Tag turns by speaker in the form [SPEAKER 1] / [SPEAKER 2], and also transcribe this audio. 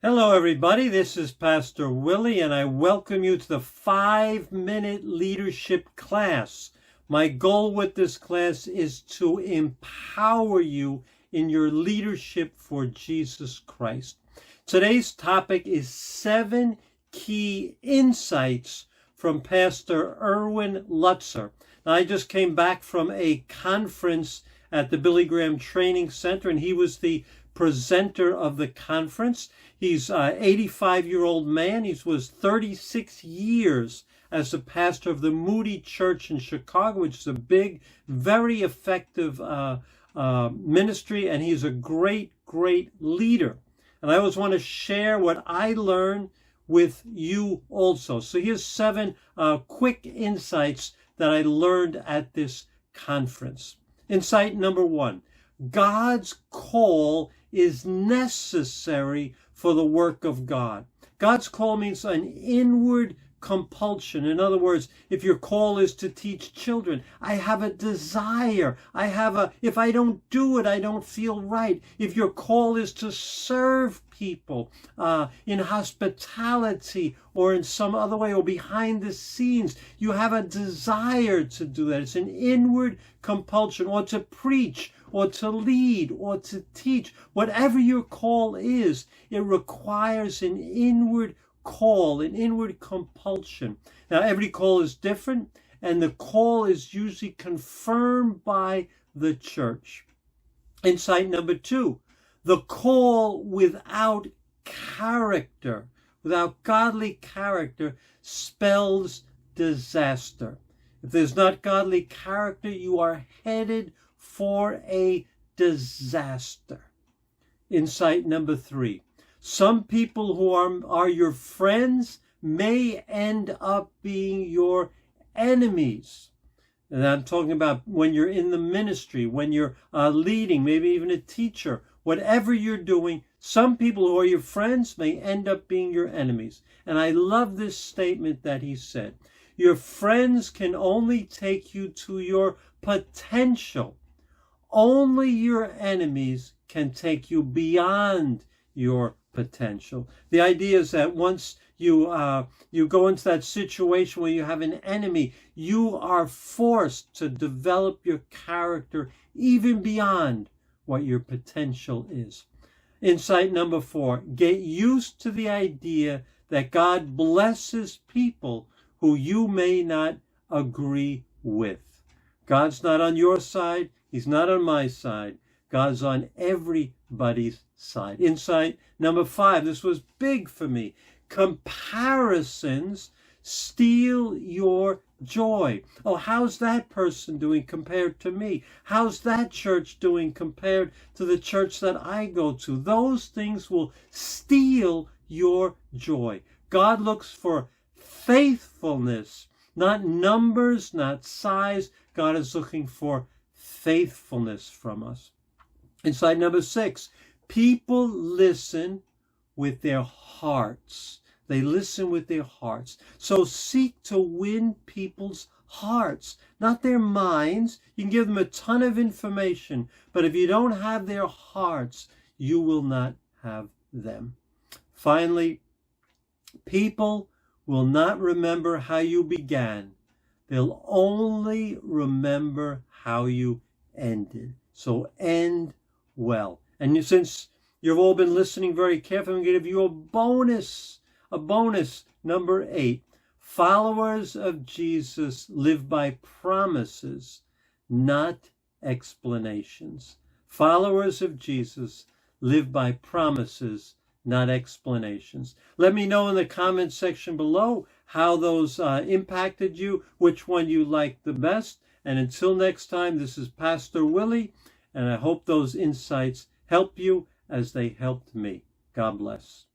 [SPEAKER 1] Hello, everybody. This is Pastor Willie, and I welcome you to the 5-minute leadership class. My goal with this class is to empower you in your leadership for Jesus Christ. Today's topic is 7 key insights from Pastor Erwin Lutzer. Now, I just came back from a conference at the Billy Graham Training Center, and he was the presenter of the conference. He's an 85-year-old man. He was 36 years as the pastor of the Moody Church in Chicago, which is a big, very effective ministry, and he's a great leader. And I always want to share what I learned with you also. So here's 7 quick insights that I learned at this conference. Insight number 1, God's call is necessary for the work of God. God's call means an inward compulsion. In other words, if your call is to teach children, I have a desire. If I don't do it, I don't feel right. If your call is to serve people in hospitality or in some other way or behind the scenes, you have a desire to do that. It's an inward compulsion, or to preach, or to lead, or to teach. Whatever your call is, it requires an inward call, an inward compulsion. Now, every call is different, and the call is usually confirmed by the church. Insight number 2, the call without character, without godly character, spells disaster. If there's not godly character, you are headed for a disaster. Insight number 3, some people who are your friends may end up being your enemies. And I'm talking about when you're in the ministry, when you're leading, maybe even a teacher. Whatever you're doing, some people who are your friends may end up being your enemies. And I love this statement that he said. Your friends can only take you to your potential. Only your enemies can take you beyond your potential. The idea is that once you go into that situation where you have an enemy, you are forced to develop your character even beyond what your potential is. Insight number 4, get used to the idea that God blesses people who you may not agree with. God's not on your side. He's not on my side. God's on everybody's side. Insight number 5, this was big for me. Comparisons steal your joy. Oh, how's that person doing compared to me? How's that church doing compared to the church that I go to? Those things will steal your joy. God looks for faithfulness, not numbers, not size. God is looking for faithfulness from us. Insight number 6, people listen with their hearts. They listen with their hearts. So seek to win people's hearts, not their minds. You can give them a ton of information, but if you don't have their hearts, you will not have them. Finally, people will not remember how you began. They'll only remember how you ended. So end well. And since you've all been listening very carefully, I'm going to give you a bonus, number 8. Followers of Jesus live by promises, not explanations. Followers of Jesus live by promises, not explanations. Let me know in the comment section below how those impacted you, which one you liked the best. And until next time, this is Pastor Willie, and I hope those insights help you as they helped me. God bless.